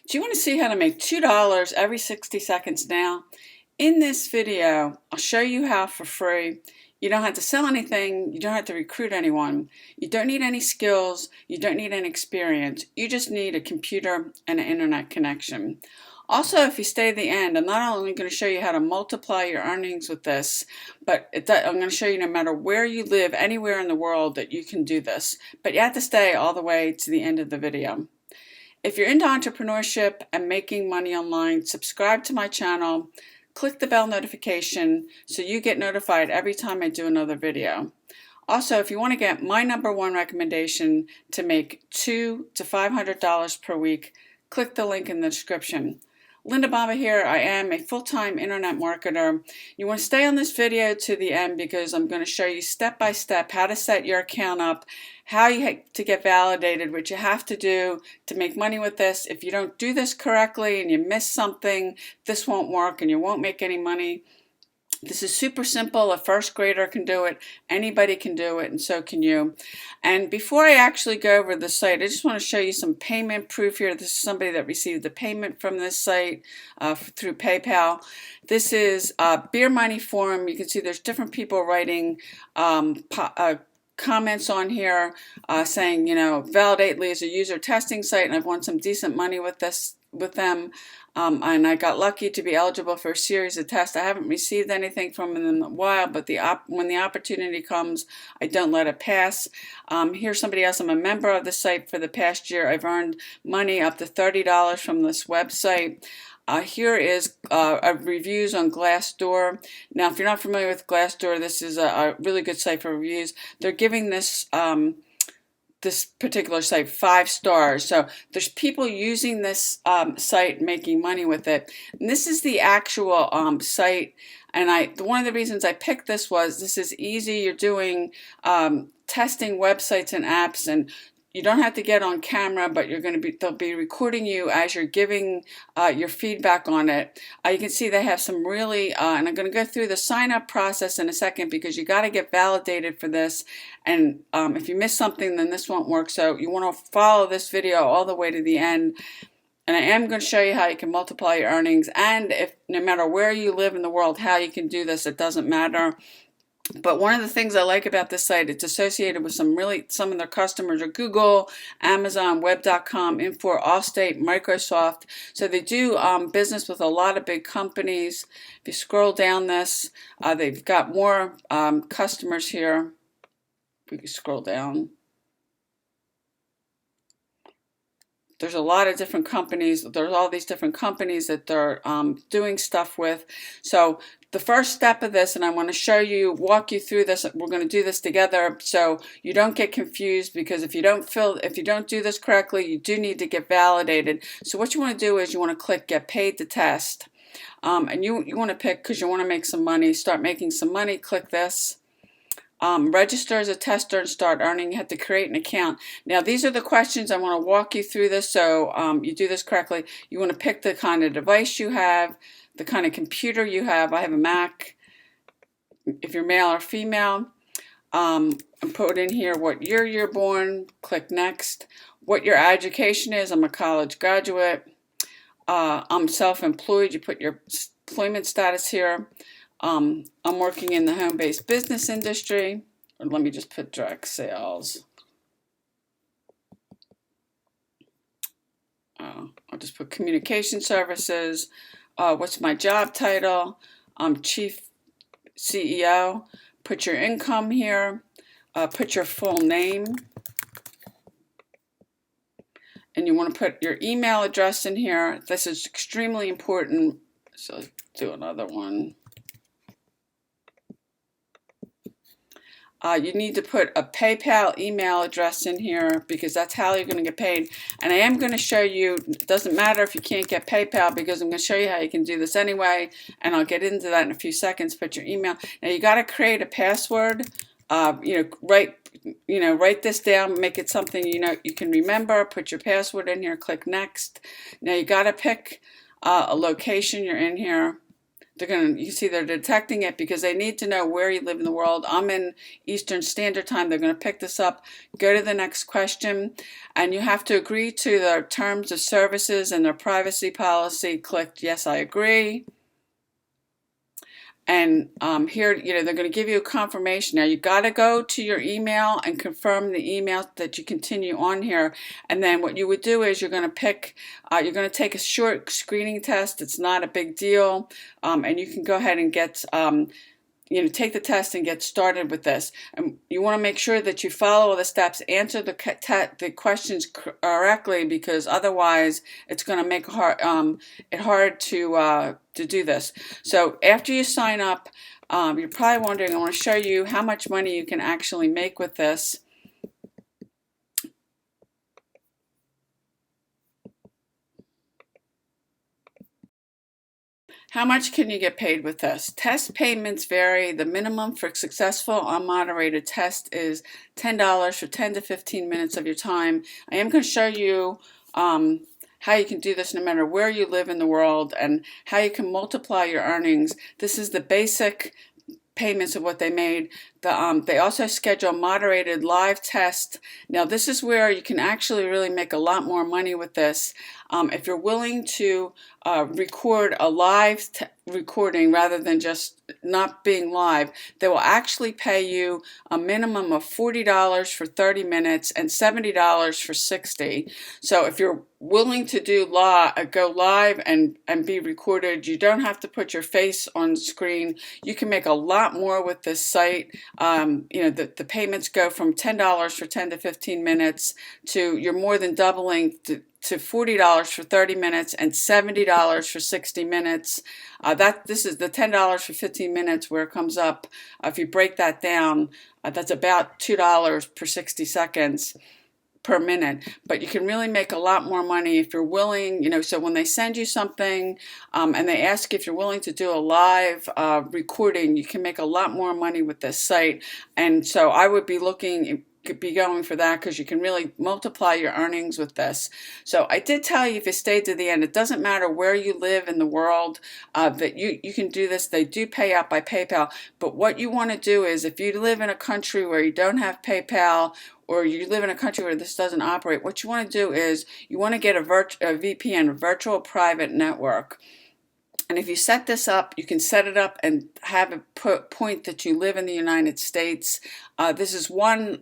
Do you want to see how to make $2 every 60 seconds now? In this video, I'll show you how for free. You don't have to sell anything. You don't have to recruit anyone. You don't need any skills. You don't need any experience. You just need a computer and an internet connection. Also, if you stay to the end, I'm not only going to show you how to multiply your earnings with this, but I'm going to show you no matter where you live, anywhere in the world, that you can do this. But you have to stay all the way to the end of the video. If you're into entrepreneurship and making money online, subscribe to my channel, click the bell notification so you get notified every time I do another video. Also, if you want to get my #1 recommendation to make $200 to $500 per week, click the link in the description. Linda Bomba here. I am a full-time internet marketer. You want to stay on this video to the end because I'm going to show you step by step how to set your account up, how you to get validated, what you have to do to make money with this. If you don't do this correctly and you miss something, this won't work and you won't make any money. This is super simple. A first grader can do it. Anybody can do it, and so can you. And before I actually go over the site, I just want to show you some payment proof here. This is somebody that received the payment from this site through PayPal. This is a Beer Money forum. You can see there's different people writing comments on here saying, you know, Validately is a user testing site, and I've won some decent money with them. And I got lucky to be eligible for a series of tests. I haven't received anything from them in a while, but when the opportunity comes, I don't let it pass. Here's somebody else. I'm a member of the site for the past year. I've earned money up to $30 from this website. Here is reviews on Glassdoor. Now, if you're not familiar with Glassdoor, this is a really good site for reviews. They're giving this this particular site 5 stars. So there's people using this site, making money with it. And this is the actual site. And one of the reasons I picked this was this is easy. You're doing testing websites and apps, and you don't have to get on camera, but they'll be recording you as you're giving your feedback on it. You can see they have some really, and I'm going to go through the sign up process in a second because you got to get validated for this. And if you miss something, then this won't work. So you want to follow this video all the way to the end. And I am going to show you how you can multiply your earnings. And if no matter where you live in the world, how you can do this, it doesn't matter. But one of the things I like about this site, it's associated with some of their customers are Google, Amazon, Web.com, Infor, Allstate, Microsoft. So they do business with a lot of big companies. If you scroll down this, they've got more customers here. If we can scroll down. There's a lot of different companies. There's all these different companies that they're doing stuff with. So the first step of this, and I want to walk you through this. We're going to do this together so you don't get confused, because if you don't do this correctly, you do need to get validated. So what you want to do is you want to click Get Paid to Test. And you want to pick, because you want to make some money, start making some money, click this. Register as a tester and start earning. You have to create an account. Now, these are the questions. I want to walk you through this so you do this correctly. You want to pick the kind of device you have, the kind of computer you have. I have a Mac. If you're male or female, and put in here what year you're born. Click Next. What your education is. I'm a college graduate. I'm self-employed. You put your employment status here. I'm working in the home-based business industry. Or let me just put direct sales. I'll just put communication services. What's my job title? I'm Chief CEO. Put your income here. Put your full name. And you want to put your email address in here. This is extremely important. So let's do another one. You need to put a PayPal email address in here because that's how you're going to get paid. And I am going to show you, it doesn't matter if you can't get PayPal because I'm going to show you how you can do this anyway. And I'll get into that in a few seconds. Put your email. Now you got to create a password. Write this down, make it something you can remember. Put your password in here, click Next. Now you got to pick a location you're in here. you see they're detecting it because they need to know where you live in the world. I'm in Eastern Standard Time. They're going to pick this up. Go to the next question, and you have to agree to their terms of services and their privacy policy. Click yes, I agree. And here, they're going to give you a confirmation. Now, you got to go to your email and confirm the email that you continue on here. And then what you would do is you're going to take a short screening test. It's not a big deal. And you can go ahead and get, take the test and get started with this. And you want to make sure that you follow all the steps, answer the questions correctly, because otherwise it's going to make it hard to do this. So after you sign up, you're probably wondering, I want to show you how much money you can actually make with this. How much can you get paid with this? Test payments vary. The minimum for successful unmoderated test is $10 for 10 to 15 minutes of your time. I am going to show you how you can do this no matter where you live in the world, and how you can multiply your earnings. This is the basic payments of what they made. They also schedule moderated live test. Now this is where you can actually really make a lot more money with this. If you're willing to record a live recording rather than just not being live, they will actually pay you a minimum of $40 for 30 minutes and $70 for 60. So if you're willing to go live and be recorded, you don't have to put your face on screen. You can make a lot more with this site. The payments go from $10 for 10 to 15 minutes to you're more than doubling to $40 for 30 minutes and $70 for 60 minutes. This is the $10 for 15 minutes where it comes up. If you break that down, that's about $2 per 60 seconds per minute. But you can really make a lot more money if you're willing. So when they send you something and they ask if you're willing to do a live recording, you can make a lot more money with this site. And so I would be going for that, because you can really multiply your earnings with this. So I did tell you, if you stayed to the end, it doesn't matter where you live in the world, that you can do this. They do pay out by PayPal, but what you want to do is, if you live in a country where you don't have PayPal, or you live in a country where this doesn't operate, what you want to do is you want to get a VPN, a virtual private network. And if you set this up, you can set it up and have it point that you live in the United States. This is one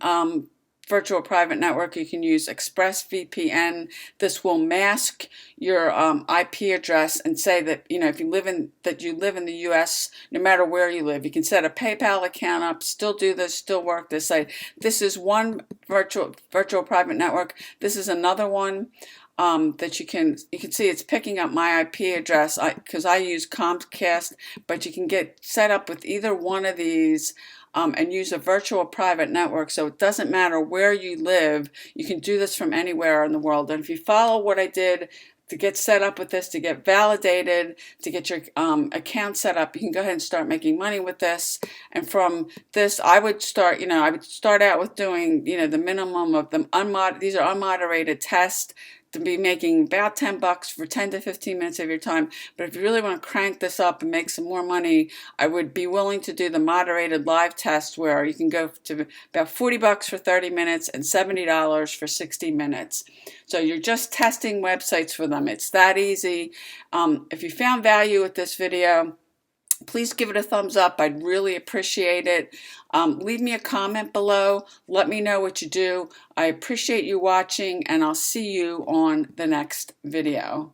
virtual private network. You can use ExpressVPN. This will mask your IP address and say that if you live in the U.S. no matter where you live. You can set a PayPal account up, still do this, still work this site. This is one virtual private network. This is another one that you can see it's picking up my IP address because I use Comcast, but you can get set up with either one of these and use a virtual private network. So it doesn't matter where you live, you can do this from anywhere in the world. And if you follow what I did to get set up with this, to get validated, to get your account set up, you can go ahead and start making money with this. And from this, I would start out with doing the minimum of them these are unmoderated tests, to be making about $10 for 10 to 15 minutes of your time. But if you really want to crank this up and make some more money, I would be willing to do the moderated live test, where you can go to about $40 for 30 minutes and $70 for 60 minutes. So you're just testing websites for them. It's that easy. If you found value with this video, please give it a thumbs up. I'd really appreciate it. Leave me a comment below. Let me know what you do. I appreciate you watching, and I'll see you on the next video.